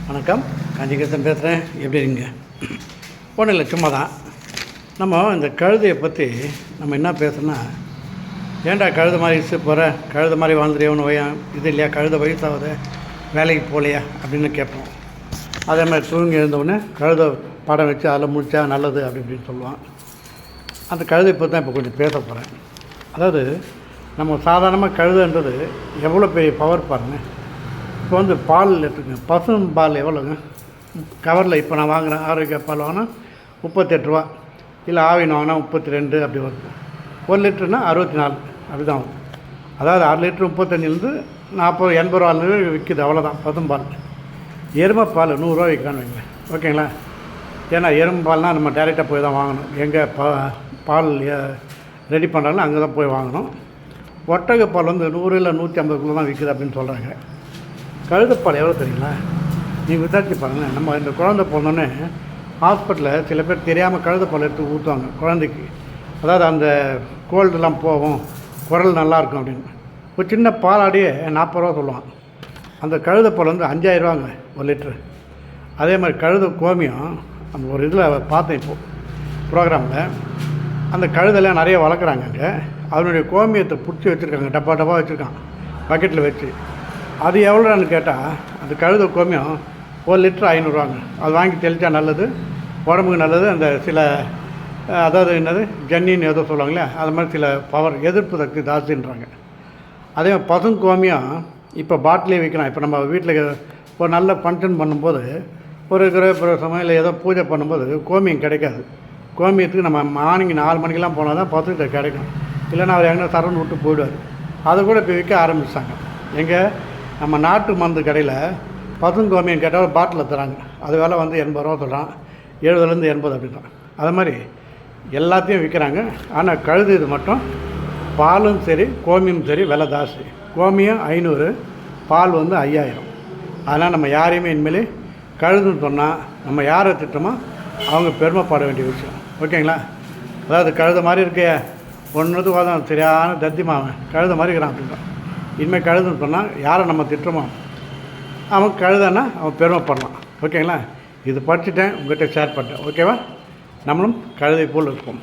வணக்கம், காஞ்சிகிருஷ்ணன் பேசுகிறேன். எப்படி இருக்கீங்க? ஒன்றும் இல்லை, சும்மா தான். நம்ம இந்த கழுதையை பற்றி நம்ம என்ன பேசுனா, ஏன்டா கழுதை மாதிரி போகிற, கழுதை மாதிரி வாழ்ந்துறியவனு இது இல்லையா, கழுதை வயசாகுது வேலைக்கு போகலையா அப்படின்னு கேட்போம். அதே மாதிரி தூங்கி எழுந்தவுடனே கழுதை படம் வச்சு அதில் முடித்தா நல்லது அப்படின்னு சொல்லுவான். அந்த கழுதை பற்றி தான் இப்போ கொஞ்சம் பேச போகிறேன். அதாவது நம்ம சாதாரணமாக கழுதைன்றது எவ்வளோ பெரிய பவர் பாருங்கள். இப்போ வந்து பால் எடுத்துங்க, பசும் பால் எவ்வளோங்க கவரில் இப்போ நான் வாங்குகிறேன். ஆரோக்கிய பால் வாங்கினா 38 ரூபா, இல்லை ஆவின் வாங்கினா 32 அப்படி வருது. 1 லிட்டருனா 64 அப்படி தான் வரும். அதாவது 6 லிட்டரு 35லேருந்து 40 80 ரூபாலேருந்து விற்கிது, அவ்வளோதான் பசும் பால். எருமை பால் 100 ரூபா விற்கிறான்னு வைங்களேன், ஓகேங்களா? ஏன்னா எருமை பால்னால் நம்ம டைரெக்டாக போய் தான் வாங்கணும். எங்கே பால் ரெடி பண்ணுறாங்களோ அங்கே தான் போய் வாங்கணும். ஒட்டகப்பால் வந்து 100 இல்லை 150 தான் விற்குது அப்படின்னு சொல்கிறாங்க. கழுதைப்பால் எவ்வளோ தெரியுங்களா? நீங்கள் விசாரிச்சு பாருங்கள். நம்ம இந்த குழந்தை பிறந்தோடனே ஹாஸ்பிட்டலில் சில பேர் தெரியாமல் கழுதைப்பால் எடுத்து ஊற்றுவாங்க குழந்தைக்கு. அதாவது அந்த கோல்டெல்லாம் போகும், குரல் நல்லாயிருக்கும் அப்படின்னு. ஒரு சின்ன பாலாடியே 40 ரூபா சொல்லுவான். அந்த கழுதைப்பால் வந்து 5000 ரூபாங்க 1 லிட்ரு. அதே மாதிரி கழுதை கோமியம் அந்த ஒரு இதில் பார்த்தேன் இப்போது ப்ரோக்ராமில். அந்த கழுதெல்லாம் நிறைய வளர்க்குறாங்க அங்கே. அதனுடைய கோமியத்தை பிடிச்சி வச்சுருக்காங்க, டப்பா டப்பா வச்சுருக்கான் பக்கெட்டில் வச்சு. அது எவ்வளோன்னு கேட்டால் அந்த கழுதை கோமியம் 1 லிட்டரு 500 ரூபாங்க. அது வாங்கி தெளித்தா நல்லது, உடம்புக்கு நல்லது. அந்த சில அதாவது என்னது ஜன்னின்னு ஏதோ சொல்லுவாங்களே, அது மாதிரி சில பவர் எதிர்ப்பு சக்தி ஜாஸ்தின்றாங்க. அதே பசும் கோமியம் இப்போ பாட்டிலே விற்கிறான். இப்போ நம்ம வீட்டில் ஒரு நல்ல ஃபங்க்ஷன் பண்ணும்போது, ஒரு கிரகப்பிரவேசமோ இல்லை ஏதோ பூஜை பண்ணும்போது கோமியம் கிடைக்காது. கோமியத்துக்கு நம்ம மார்னிங் 4 மணிக்கெலாம் போனால் தான் பசுக்கிட்ட கிடைக்கும். இல்லைன்னா அவர் எங்கே சரண்டு விட்டு போயிடுவார். அதை கூட இப்போ விற்க ஆரம்பிச்சிட்டாங்க. எங்கே நம்ம நாட்டு மருந்து கடையில் பசுங்கோமியம் கேட்டால் பாட்டில் தராங்க. அது விலை வந்து 80 ரூபா சொல்கிறான், 70லேருந்து 80 அப்படின்றான். அது மாதிரி எல்லாத்தையும் விற்கிறாங்க. ஆனால் கழுது இது மட்டும் பாலும் சரி கோமியம் சரி விலை ஜாஸ்தி. கோமியம் 500, பால் வந்து 5000. அதனால் நம்ம யாரையுமே இனிமேல் கழுதுன்னு சொன்னால் நம்ம யாரை திட்டமோ அவங்க பெருமைப்பட வேண்டிய விஷயம், ஓகேங்களா? அதாவது கழுத மாதிரி இருக்க ஒன்றுத்துக்கு தான் சரியான தத்திமாவன் கழுத மாதிரி இருக்கிறான் அப்படின்றான். இனிமேல் கழுதுன்னு சொன்னால் யாரை நம்ம திட்டுறோமோ அவன் கழுதானா அவன் பெருமைப்படலாம், ஓகேங்களா? இது படிச்சுட்டேன், உங்கள்கிட்ட ஷேர் பண்ணிட்டேன், ஓகேவா? நம்மளும் கழுதை போல் இருப்போம்.